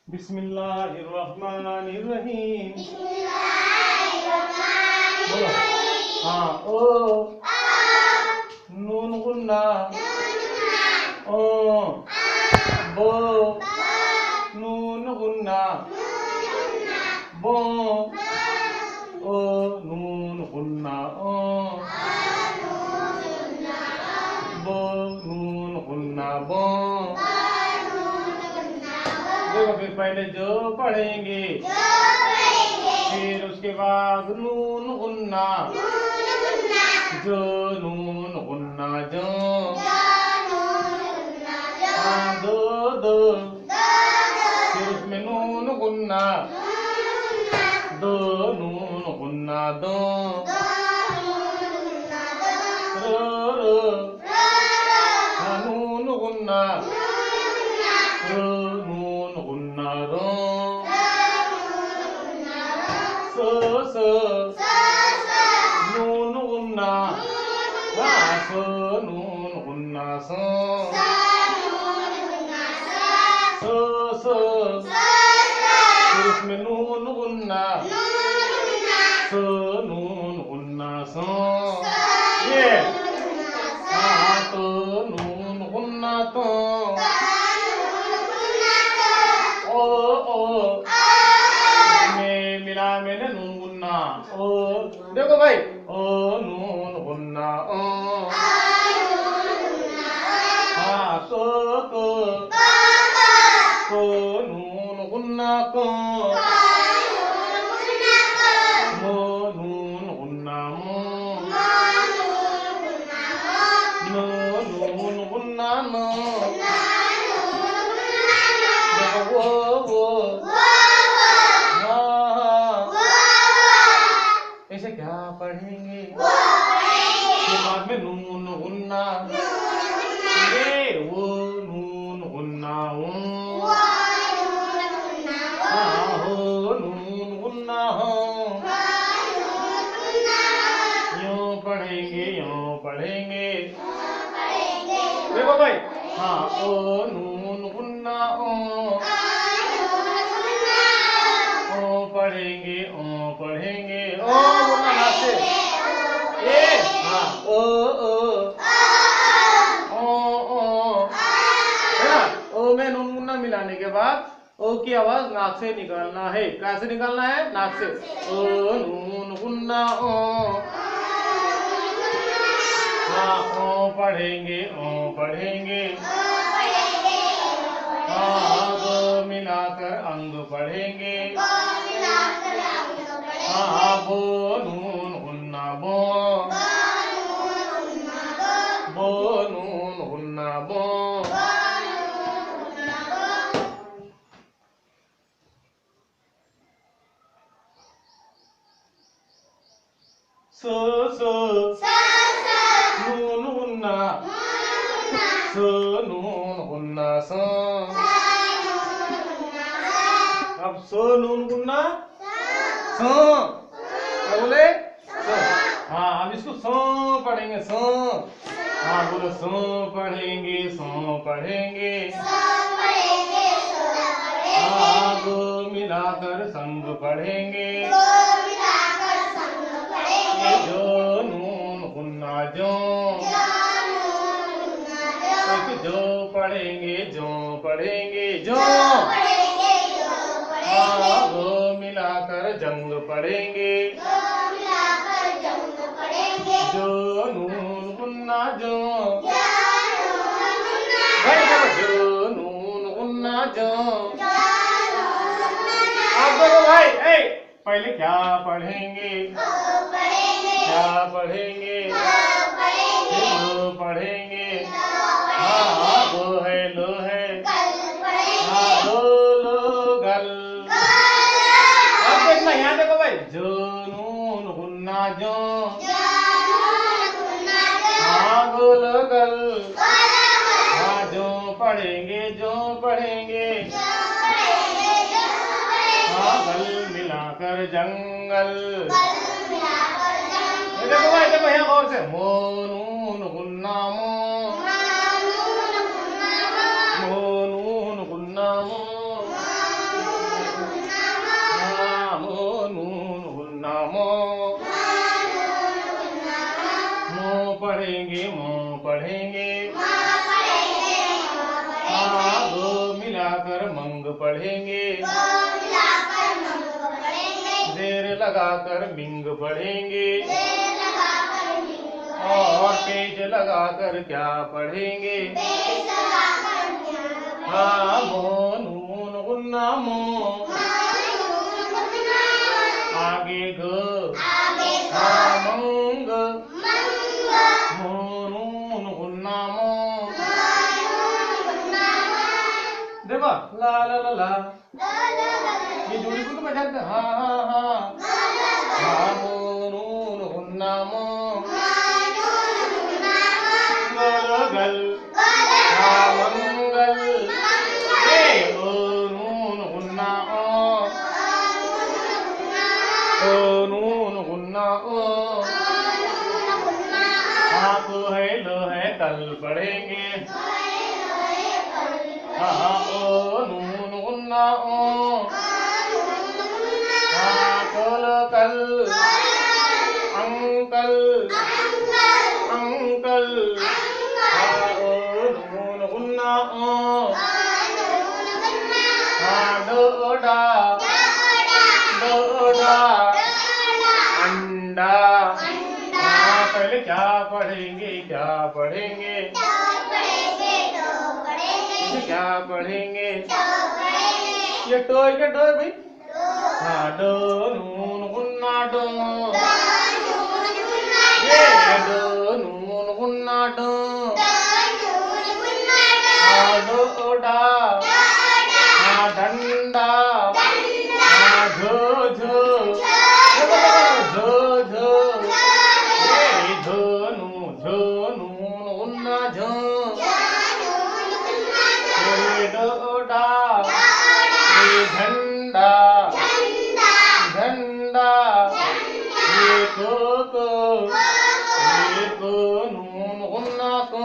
बिस्मिल्लाहिर्रहमानिर्रहीम। बोलो। हाँ ओ नून गुन्ना ओ बो नून गुन्ना बो ओ नून गुन्ना ओ बो नून गुन्ना बो। देखो फिर पहले जो पढ़ेंगे फिर उसके बाद नून गुन्ना जो नून गुन्ना जो हाँ दो दो फिर उसमें नून गुन्ना दो नून गुन्ना दो रो रो हाँ नून गुन्ना रो नून गुन्ना रो सो सो नून गुन्ना हाँ सो नून गुन्ना सो सो सो फिर उसमें नून गुन्ना सो नून गुन्ना सो ये हाँ तो नून गुन्ना तो ओ इसमें मिला मैंने नून गुन्ना ओ देखो भाई ओ नून गुन्ना ओ हाँ तो नून गुन्ना को मो नून गुन्ना मो नो नून गुन्ना नो देखो वो ऐसे क्या पढ़ेंगे फिर बाद में नून गुन्ना ये वो नून गुन्ना वो हाँ हो नून गुन्ना हो यूं पढ़ेंगे देखो भाई हाँ ओ नून गुन्ना ओ पढ़ेंगे ओ बोलना ना से ए हाँ ओ है ना ओ में नून गुन्ना मिलाने के बाद ओ की आवाज नाक से निकालना है। कैसे निकालना है? नाक से ओ नून गुन्ना ओ हाँ ओ पढ़ेंगे हाँ गो मिलाकर अंग पढ़ेंगे हाँ बो नून गुन्ना बो नून गुन्ना बो सो नून गुन्ना सो नून गुन्ना सो अब सो नून गुन्ना सो क्या बोले सो हाँ अब इसको सो पढ़ेंगे सो हाँ बोलो सो पढ़ेंगे हाँ गो मिलाकर संग पढ़ेंगे जो नून गुन्ना जो पढ़ेंगे जो हाँ गो मिलाकर जंग पढ़ेंगे जो नून गुन्ना जो नून गुन्ना जो आप देखो भाई पहले क्या पढ़ेंगे फिर लो पढ़ेंगे हाँ गो है लो है हाँ लो गल अब देखना यहाँ देखो भाई जो नून गुन्ना जो हाँ गो लो गल हाँ जो पढ़ेंगे हाँ गल मिलाकर जंगल देखो भाई देखो यहाँ गौर से मो नून गुन्ना मो नून गुन्ना मो पढ़ेंगे मों पढ़ेंगे गो मिलाकर मंग पढ़ेंगे जेर लगाकर मिंग पढ़ेंगे और पेज लगाकर क्या पढ़ेंगे मो नून गुन्ना मो आगे ग मंग मो नून गुन्ना मो देखो ला ला ला ला ये जोड़ी को तो पहचानते हाँ मो नून गुन्ना मो गल मंगल नून गुन्ना नून गुन्ना तो है लो है कल पढ़ेंगे नून गुन्ना कल अंकल अंकल नून गुन्ना डोडा डोडा अंडा पहले क्या पढ़ेंगे क्या पढ़ेंगे क्या पढ़ेंगे ये टोय क्या टोय भाई डो नून गुन्ना डो ये डो नून गुन्ना डो डोडा डंडा झो झो झो झो झो नून गुन्ना झो डोडा झंडा झंडा ये को नून गुन्ना को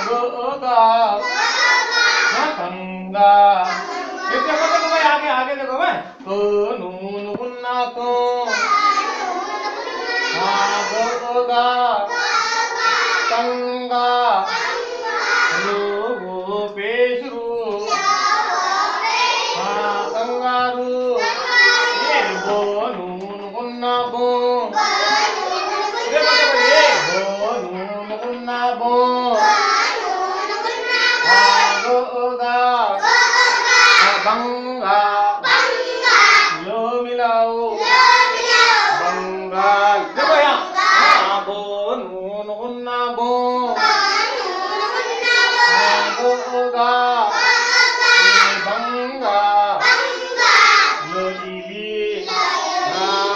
गोगा गंगा ये क्या बोलते हो भाई आगे आगे देखो भाई को नून गुन्ना को गोगा गंगा लोगो पेशरू कंगारू ये गो नून गुन्ना बो ये गो नून गुन्ना बो गोगा गंगा लो मिलाओ बंगाल देखो यहाँ गो नून गुन्ना बो गोगा बंगा लोली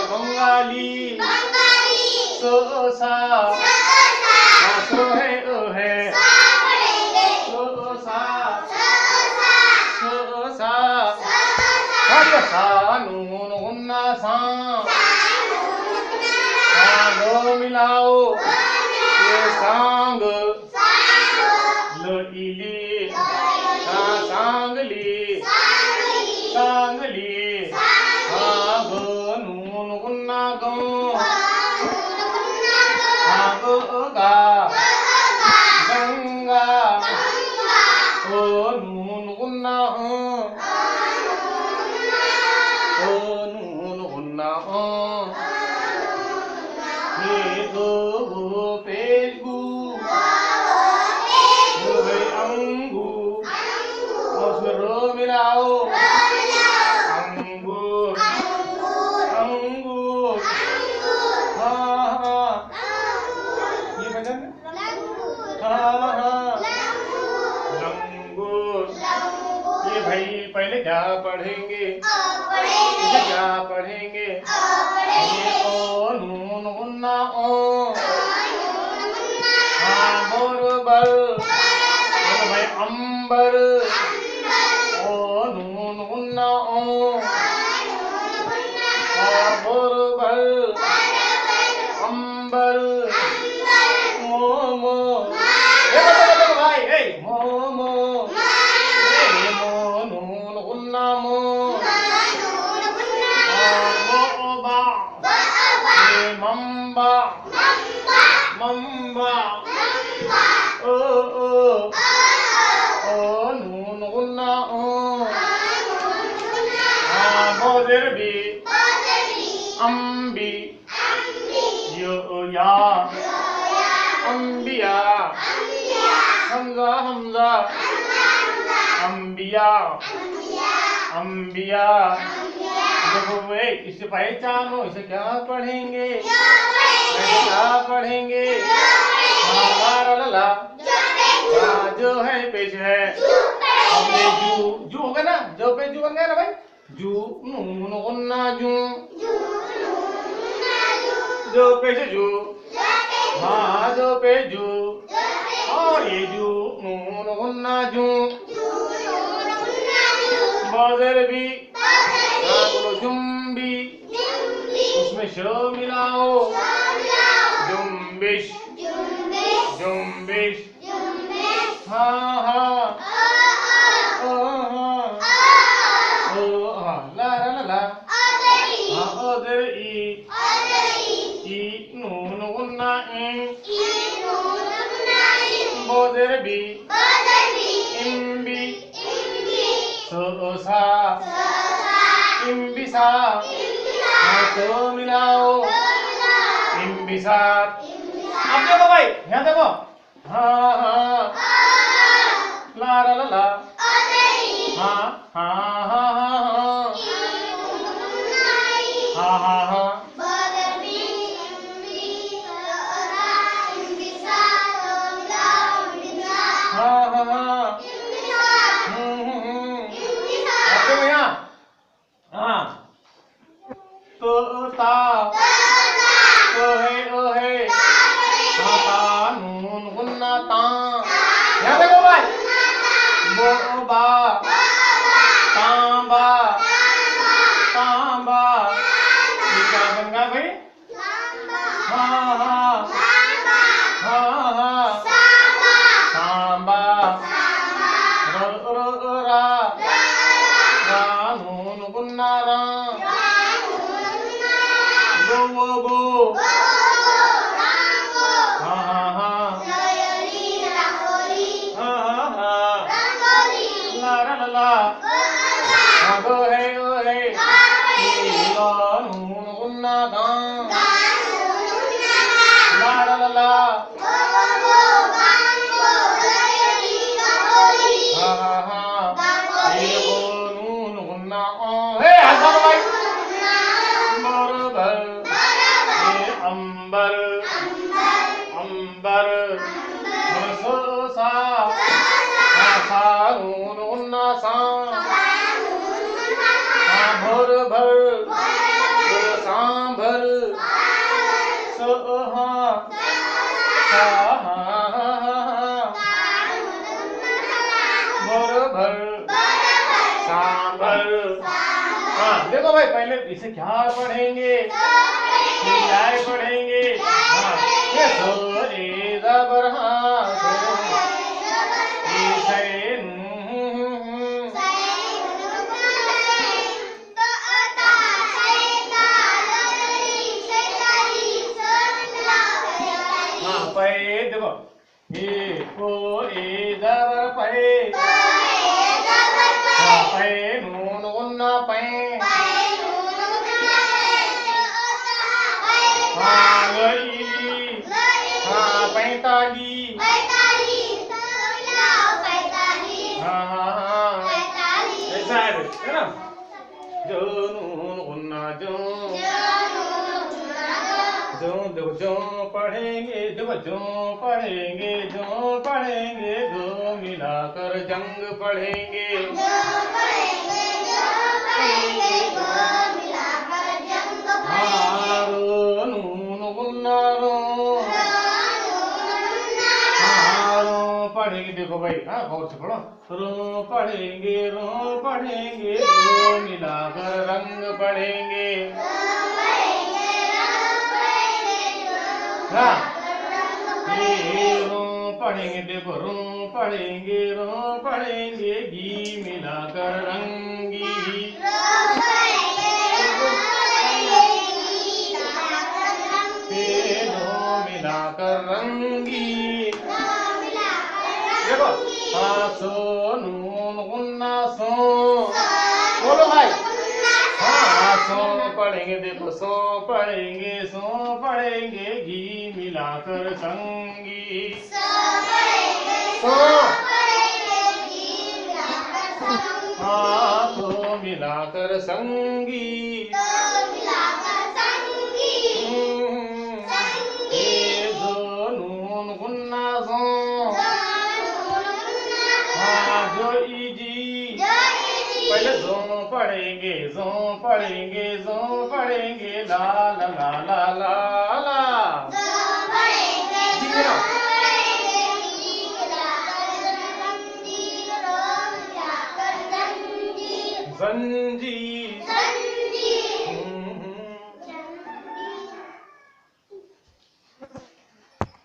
बंगाली सोसा सो है सा नून गुन्ना सा लो मिलाओ ये सांग लो इली सांगली सांगली गो नून गुन्ना गो गोगा गंगा ओ नून गुन्ना नून गुन्ना ये गो पेगू अंगू उसमें रो मिलाओ अंगूर अंगूर हाँ ये भजन हाँ लंगूर ये भाई पहले क्या पढ़ेंगे क्या पढ़ेंगे ये ओ नून गुन्ना ओ बोरबल भाई अंबर ओ नून गुन्ना ओ बोरबल अंबर मोमो भाई मोमो मो नून गुन्ना मो मम्बा बजर भी अम्बी यो या अम्बिया हमजा हमजा अम्बिया अम्बिया। देखो भाई इसे पहचानो, इसे क्या पढ़ेंगे, क्या पढ़ेंगे? ला जो है पेश है, हमने जू होगा ना, जो पे जू बन गया ना भाई, जू नून गुन्ना जू, जो पेश जू, हाँ जो पे जू, और ये जू नून गुन्ना जू। बजर भी बोलो जुम्बी, उसमें शो मिलाओ, जुम्बिश जुम्बिश। हाँ हाँ ओ हाँ ला ला ला हाँ अदर ई नून गुन्ना बजर भी इम्बी सोसा इम्बिसा, तो मिलाओ इम्बिसात। अब देखो भाई यहाँ देखो, हाँ हाँ ला ला ला ला हाँ हाँ हाँ हाँ हाँ हाँ हाँ हाँ हाँ हाँ अब देखो यहाँ, हाँ तोता ओहे हाँ कानून गुन्ना ता। यहाँ देखो भाई बोबा तांबा तांबा, ये क्या बन गया भाई? हाँ हाँ हाँ हाँ सांबा रा कानून गुन्ना रा गो हाँ हाँ हाँ हाँ हाँ ला ला ला हाँ गो है कानून गुन्ना गा ला ला ला हाँ हाँ हाँ ये कानून गुन्ना हे हज़ार भाई अंबर अंबर सा सारून उन्ना सा भर भर सांभर सोहा भर भर सांभर। हाँ देखो भाई पहले इसे क्या पढ़ेंगे, क्या पढ़ेंगे? हाँ ये सो ए ज़बर हाँ हाँ पे देखो ये को ए ज़बर पे हाँ पे नून गुन्ना पे हाँ पैंताली हाँ हाँ हाँ ऐसा है ना, जो नून गुन्ना जो देखो जो पढ़ेंगे, देखो जो पढ़ेंगे दो मिलाकर जंग पढ़ेंगे। हाँ रो नून गुन्ना रो हाँ रो पढ़ेंगे, देखो भाई हाँ गौर से पढ़ो, रो पढ़ेंगे दो मिलाकर रंग पढ़ेंगे। हाँ रो पढ़ेंगे, देखो रो पढ़ेंगे घी मिलाकर रंगी। मिलाकर रंगी देखो हाँ सो नून गुन्ना सो बोलो भाई हाँ पढ़ेंगे, देखो सो पढ़ेंगे घी मिलाकर संगी। सो हाँ तो मिलाकर संगी। ये जो नून गुन्ना सो। हाँ जो इजी। पहले जो पढ़ेंगे ला ला ला ला ला ला। जी मेरा। जंजीर।